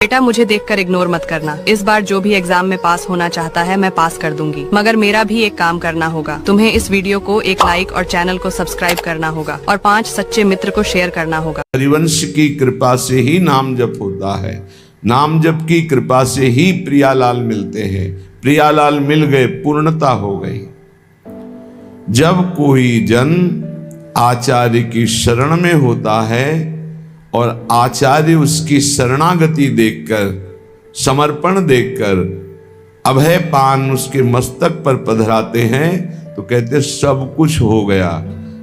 बेटा मुझे देखकर इग्नोर मत करना। इस बार जो भी एग्जाम में पास होना चाहता है मैं पास कर दूंगी, मगर मेरा भी एक काम करना होगा। तुम्हें इस वीडियो को एक लाइक और चैनल को सब्सक्राइब करना होगा और 5 सच्चे मित्र को शेयर करना होगा। हरिवंश की कृपा से ही नाम जप होता है, नाम जप की कृपा से ही प्रियालाल मिलते हैं। प्रियालाल मिल गए, पूर्णता हो गई। जब कोई जन आचार्य की शरण में होता है और आचार्य उसकी शरणागति देखकर, समर्पण देखकर अभय पान उसके मस्तक पर पधराते हैं तो कहते सब कुछ हो गया,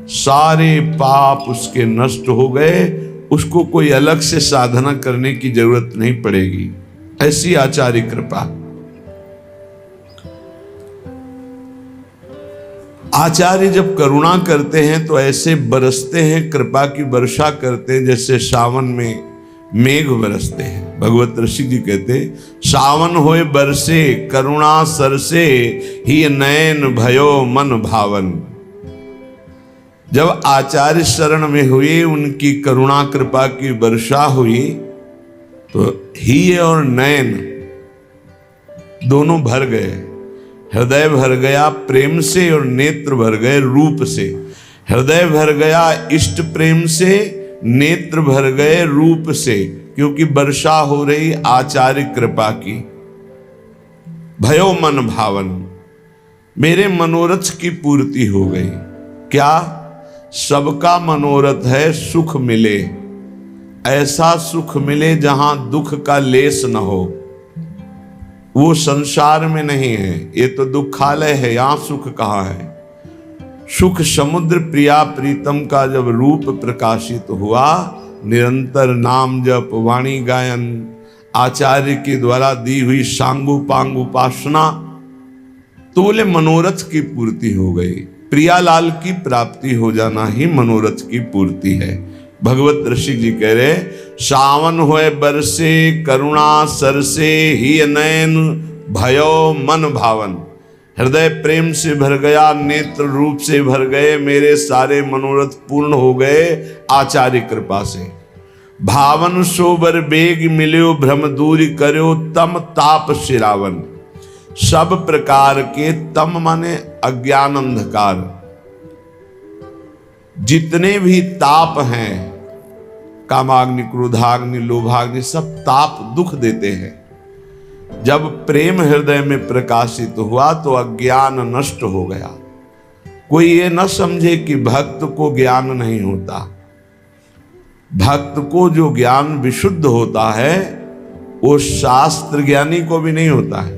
सारे पाप उसके नष्ट हो गए, उसको कोई अलग से साधना करने की जरूरत नहीं पड़ेगी। ऐसी आचार्य कृपा। आचार्य जब करुणा करते हैं तो ऐसे बरसते हैं, कृपा की वर्षा करते हैं जैसे सावन में मेघ बरसते हैं। भगवत ऋषि जी कहते सावन होए बरसे करुणा सरसे ही नयन भयो मन भावन। जब आचार्य शरण में हुए, उनकी करुणा कृपा की वर्षा हुई तो ही और नयन दोनों भर गए। हृदय भर गया प्रेम से और नेत्र भर गए रूप से। हृदय भर गया इष्ट प्रेम से, नेत्र भर गए रूप से, क्योंकि वर्षा हो रही आचार्य कृपा की। भयो मन भावन, मेरे मनोरथ की पूर्ति हो गई। क्या? सबका मनोरथ है सुख मिले, ऐसा सुख मिले जहां दुख का लेस न हो। वो संसार में नहीं है, ये तो दुखालय है, यहां सुख कहाँ है। सुख समुद्र प्रिया प्रीतम का जब रूप प्रकाशित हुआ, निरंतर नाम जप वाणी गायन, आचार्य के द्वारा दी हुई सांगु पांग उपासना, तो बोले मनोरथ की पूर्ति हो गई। प्रियालाल की प्राप्ति हो जाना ही मनोरथ की पूर्ति है। भगवत ऋषि जी कह रहे सावन होए बरसे करुणा सरसे ही नयन भयो मन भावन। हृदय प्रेम से भर गया, नेत्र रूप से भर गए, मेरे सारे मनोरथ पूर्ण हो गए आचार्य कृपा से। भावन सोबर बेग मिल्यो भ्रम दूरी कर्यो तम ताप सिरावन। सब प्रकार के तम माने अज्ञान अंधकार, जितने भी ताप हैं, कामाग्नि क्रोधाग्नि लोभाग्नि, सब ताप दुख देते हैं। जब प्रेम हृदय में प्रकाशित हुआ तो अज्ञान नष्ट हो गया। कोई ये न समझे कि भक्त को ज्ञान नहीं होता। भक्त को जो ज्ञान विशुद्ध होता है वो शास्त्र ज्ञानी को भी नहीं होता है,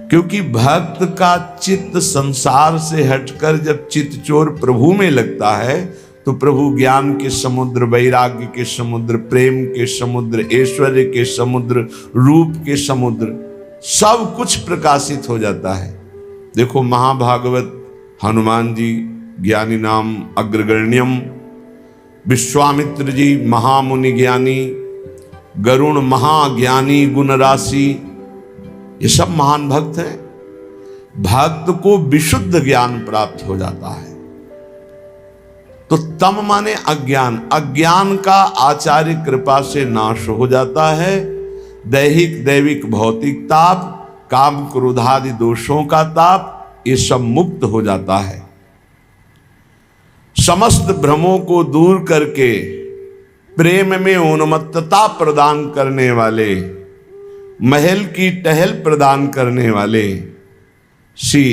क्योंकि भक्त का चित्त संसार से हटकर जब चित्त चोर प्रभु में लगता है तो प्रभु ज्ञान के समुद्र, वैराग्य के समुद्र, प्रेम के समुद्र, ऐश्वर्य के समुद्र, रूप के समुद्र, सब कुछ प्रकाशित हो जाता है। देखो महाभागवत, हनुमान जी ज्ञानी नाम अग्रगण्यम, विश्वामित्र जी महामुनि ज्ञानी, गरुण महाज्ञानी गुण राशि, ये सब महान भक्त हैं। भक्त को विशुद्ध ज्ञान प्राप्त हो जाता है। तो तम माने अज्ञान, अज्ञान का आचार्य कृपा से नाश हो जाता है। दैहिक दैविक भौतिक ताप, काम क्रोधादि दोषों का ताप, ये सब मुक्त हो जाता है। समस्त भ्रमों को दूर करके प्रेम में उन्मत्तता प्रदान करने वाले, महल की टहल प्रदान करने वाले श्री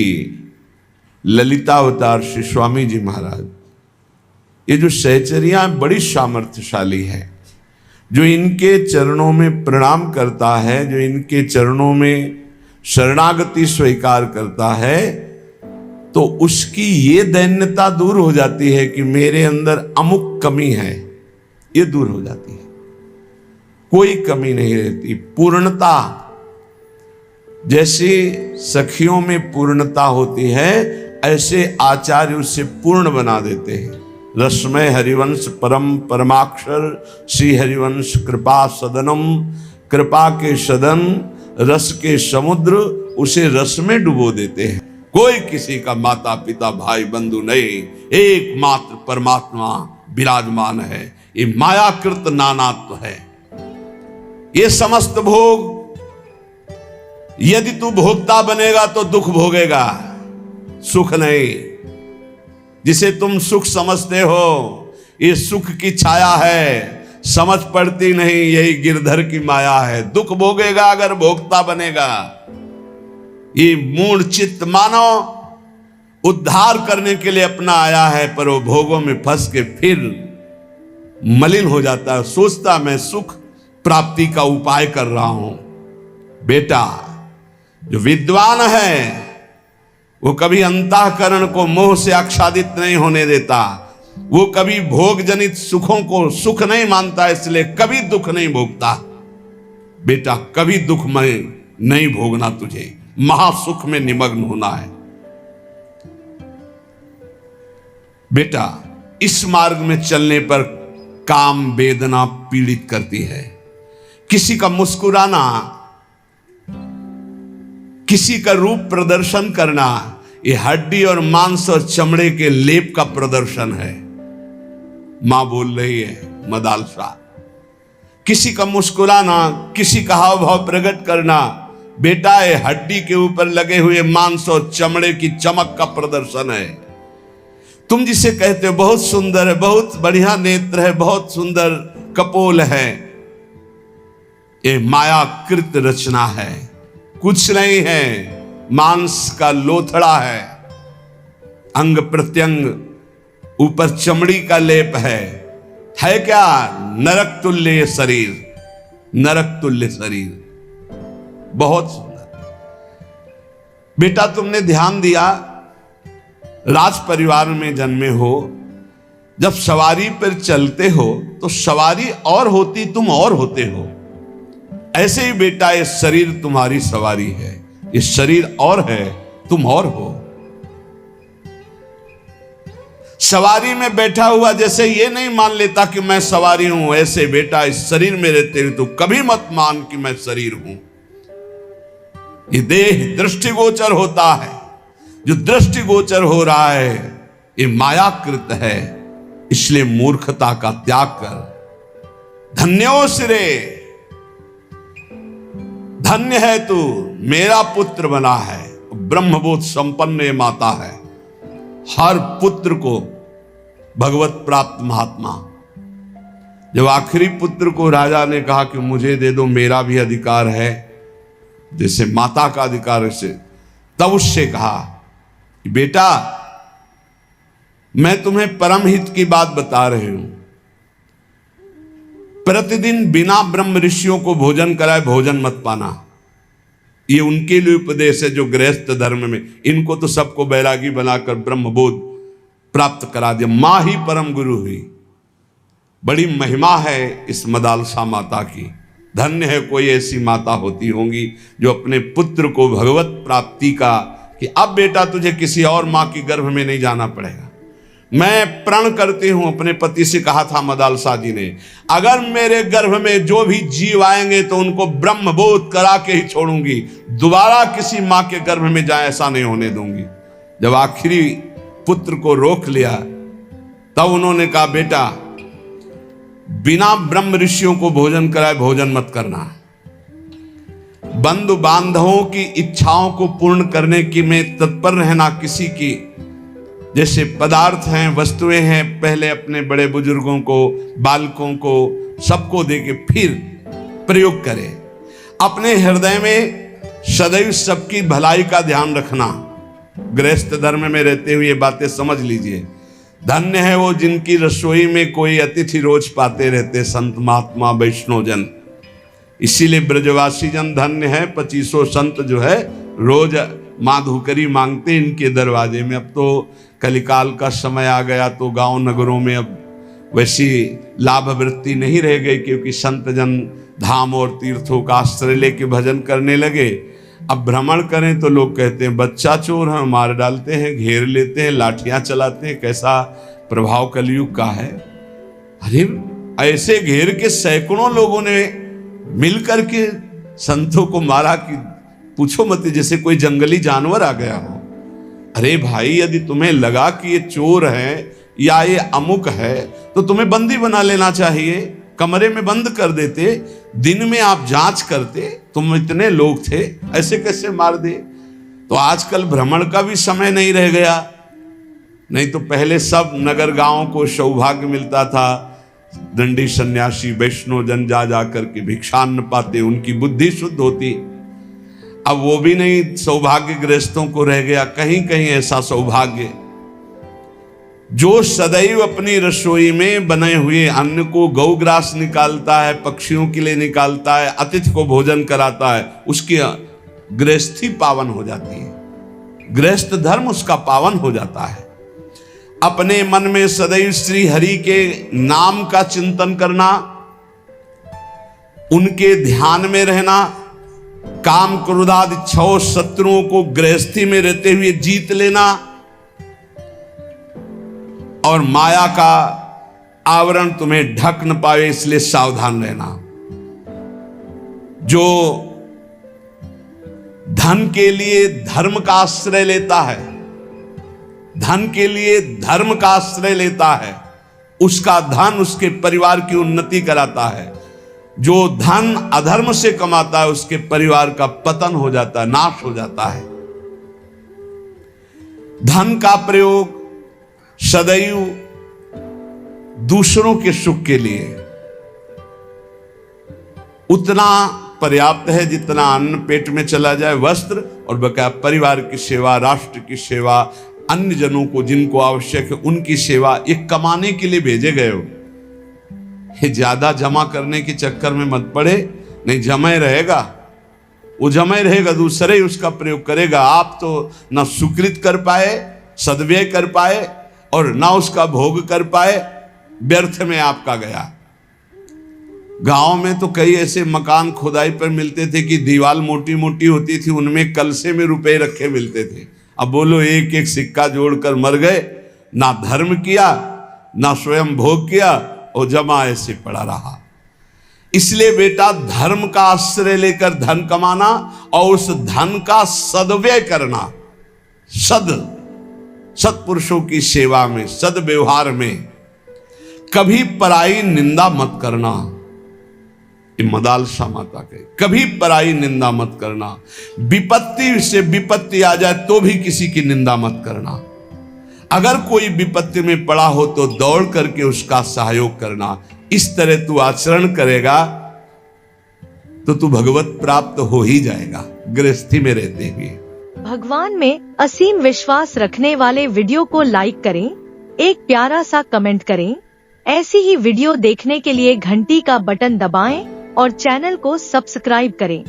ललितावतार श्री स्वामी जी महाराज, ये जो सहचर्या बड़ी सामर्थ्यशाली है। जो इनके चरणों में प्रणाम करता है, जो इनके चरणों में शरणागति स्वीकार करता है, तो उसकी ये दैन्यता दूर हो जाती है कि मेरे अंदर अमुक कमी है, ये दूर हो जाती है। कोई कमी नहीं रहती, पूर्णता। जैसे सखियों में पूर्णता होती है, ऐसे आचार्य उससे पूर्ण बना देते हैं। रसमय हरिवंश परम परमाक्षर श्री हरिवंश कृपा सदनम, कृपा के सदन, रस के समुद्र, उसे रस में डुबो देते हैं। कोई किसी का माता पिता भाई बंधु नहीं, एकमात्र परमात्मा विराजमान है। ये मायाकृत नानात्व है। ये समस्त भोग, यदि तू भोक्ता बनेगा तो दुख भोगेगा, सुख नहीं। जिसे तुम सुख समझते हो ये सुख की छाया है, समझ पड़ती नहीं, यही गिरधर की माया है। दुख भोगेगा अगर भोक्ता बनेगा। ये मूढ़ चित्त मानव उद्धार करने के लिए अपना आया है, पर वो भोगों में फंस के फिर मलिन हो जाता है, सोचता मैं सुख प्राप्ति का उपाय कर रहा हूं। बेटा, जो विद्वान है वो कभी अंतःकरण को मोह से आच्छादित नहीं होने देता, वो कभी भोग जनित सुखों को सुख नहीं मानता, इसलिए कभी दुख नहीं भोगता। बेटा, कभी दुख में नहीं भोगना, तुझे महासुख में निमग्न होना है। बेटा, इस मार्ग में चलने पर काम वेदना पीड़ित करती है। किसी का मुस्कुराना, किसी का रूप प्रदर्शन करना, ये हड्डी और मांस और चमड़े के लेप का प्रदर्शन है। मां बोल रही है मदालसा। किसी का मुस्कुराना, किसी का हाव भाव प्रकट करना, बेटा ये हड्डी के ऊपर लगे हुए मांस और चमड़े की चमक का प्रदर्शन है। तुम जिसे कहते हो बहुत सुंदर है, बहुत बढ़िया नेत्र है, बहुत सुंदर कपोल है, ये मायाकृत रचना है, कुछ नहीं है, मांस का लोथड़ा है, अंग प्रत्यंग ऊपर चमड़ी का लेप है क्या? नरक तुल्य शरीर, नरक तुल्य शरीर, बहुत सुंदर। बेटा, तुमने ध्यान दिया, राज परिवार में जन्मे हो, जब सवारी पर चलते हो तो सवारी और होती, तुम और होते हो। ऐसे ही बेटा, ये शरीर तुम्हारी सवारी है, ये शरीर और है, तुम और हो। सवारी में बैठा हुआ जैसे ये नहीं मान लेता कि मैं सवारी हूं, ऐसे बेटा इस शरीर में रहते हुए तो कभी मत मान कि मैं शरीर हूं। ये देह दृष्टिगोचर होता है, जो दृष्टिगोचर हो रहा है ये मायाकृत है, इसलिए मूर्खता का त्याग कर। धन्यो सिरे, धन्य है तू, मेरा पुत्र बना है। ब्रह्मबोध संपन्न ये माता है, हर पुत्र को भगवत प्राप्त महात्मा। जब आखिरी पुत्र को राजा ने कहा कि मुझे दे दो, मेरा भी अधिकार है जैसे माता का अधिकार है, तब उससे कहा कि बेटा, मैं तुम्हें परम हित की बात बता रही हूं। प्रतिदिन बिना ब्रह्म ऋषियों को भोजन कराए भोजन मत पाना। ये उनके लिए उपदेश है जो गृहस्थ धर्म में, इनको तो सबको बैरागी बनाकर ब्रह्मबोध प्राप्त करा दिया। मां ही परम गुरु हुई। बड़ी महिमा है इस मदालसा माता की। धन्य है कोई ऐसी माता होती होंगी जो अपने पुत्र को भगवत प्राप्ति का, कि अब बेटा तुझे किसी और मां की गर्भ में नहीं जाना पड़ेगा। मैं प्रण करती हूं, अपने पति से कहा था मदालसा जी ने, अगर मेरे गर्भ में जो भी जीव आएंगे तो उनको ब्रह्मबोध करा के ही छोड़ूंगी, दोबारा किसी मां के गर्भ में जाए ऐसा नहीं होने दूंगी। जब आखिरी पुत्र को रोक लिया तब उन्होंने कहा, बेटा बिना ब्रह्म ऋषियों को भोजन कराए भोजन मत करना। बंधु बांधवों की इच्छाओं को पूर्ण करने की में तत्पर रहना। किसी की जैसे पदार्थ हैं, वस्तुएं हैं, पहले अपने बड़े बुजुर्गों को, बालकों को, सबको देके फिर प्रयोग करें। अपने हृदय में सदैव सबकी भलाई का ध्यान रखना। गृहस्थ धर्म में रहते हुए ये बातें समझ लीजिए। धन्य है वो जिनकी रसोई में कोई अतिथि रोज पाते रहते, संत महात्मा वैष्णव जन। इसीलिए ब्रजवासी जन धन्य है। 2500 संत जो है रोज माधुकरी मांगते इनके दरवाजे में। अब तो कलिकाल का समय आ गया तो गांव नगरों में अब वैसी लाभ वृत्ति नहीं रह गई, क्योंकि संत जन धाम और तीर्थों का आश्रय लेके भजन करने लगे। अब भ्रमण करें तो लोग कहते हैं बच्चा चोर है, मार डालते हैं, घेर लेते हैं, लाठियां चलाते हैं। कैसा प्रभाव कलयुग का है। अरे ऐसे घेर के सैकड़ों लोगों ने मिलकर के संतों को मारा कि पूछो मत, जैसे कोई जंगली जानवर आ गया हो। अरे भाई, यदि तुम्हें लगा कि ये चोर है या ये अमुक है तो तुम्हें बंदी बना लेना चाहिए, कमरे में बंद कर देते। दिन में आप जांच करते, तुम इतने लोग थे, ऐसे कैसे मार दिए? तो आजकल भ्रमण का भी समय नहीं रह गया। नहीं तो पहले सब नगर गांवों को सौभाग्य मिलता था, दंडी सन्यासी वैष्णव जन जा जाकर के भिक्षान्न पाते, उनकी बुद्धि शुद्ध होती। अब वो भी नहीं सौभाग्य गृहस्थों को रह गया, कहीं कहीं ऐसा सौभाग्य। जो सदैव अपनी रसोई में बने हुए अन्न को गौग्रास निकालता है, पक्षियों के लिए निकालता है, अतिथि को भोजन कराता है, उसकी गृहस्थी पावन हो जाती है, गृहस्थ धर्म उसका पावन हो जाता है। अपने मन में सदैव श्री हरि के नाम का चिंतन करना, उनके ध्यान में रहना, काम क्रोधादि 6 शत्रुओं को गृहस्थी में रहते हुए जीत लेना, और माया का आवरण तुम्हें ढक न पाए इसलिए सावधान रहना। जो धन के लिए धर्म का आश्रय लेता है, धन के लिए धर्म का आश्रय लेता है, उसका धन उसके परिवार की उन्नति कराता है। जो धन अधर्म से कमाता है उसके परिवार का पतन हो जाता है, नाश हो जाता है। धन का प्रयोग सदैव दूसरों के सुख के लिए उतना पर्याप्त है जितना अन्न पेट में चला जाए, वस्त्र, और बकाया परिवार की सेवा, राष्ट्र की सेवा, अन्य जनों को जिनको आवश्यक है उनकी सेवा। ये कमाने के लिए भेजे गए हो, ये ज्यादा जमा करने के चक्कर में मत पड़े, नहीं जमा रहेगा, वो जमा रहेगा, दूसरे ही उसका प्रयोग करेगा। आप तो ना सुकृत कर पाए, सद्व्यय कर पाए, और ना उसका भोग कर पाए, व्यर्थ में आपका गया। गांव में तो कई ऐसे मकान खुदाई पर मिलते थे कि दीवार मोटी मोटी होती थी, उनमें कलसे में रुपए रखे मिलते थे। अब बोलो एक एक सिक्का जोड़कर मर गए, ना धर्म किया ना स्वयं भोग किया, और जमा ऐसे पड़ा रहा। इसलिए बेटा धर्म का आश्रय लेकर धन कमाना और उस धन का सद्व्यय करना, सत्पुरुषों की सेवा में, सद्व्यवहार में, कभी पराई निंदा मत करना। ये मदालसा माता कहे, कभी पराई निंदा मत करना। विपत्ति से विपत्ति आ जाए तो भी किसी की निंदा मत करना। अगर कोई विपत्ति में पड़ा हो तो दौड़ करके उसका सहयोग करना। इस तरह तू आचरण करेगा तो तू भगवत प्राप्त हो ही जाएगा गृहस्थी में रहते हुए। भगवान में असीम विश्वास रखने वाले वीडियो को लाइक करें, एक प्यारा सा कमेंट करें। ऐसी ही वीडियो देखने के लिए घंटी का बटन दबाएं और चैनल को सब्सक्राइब करें।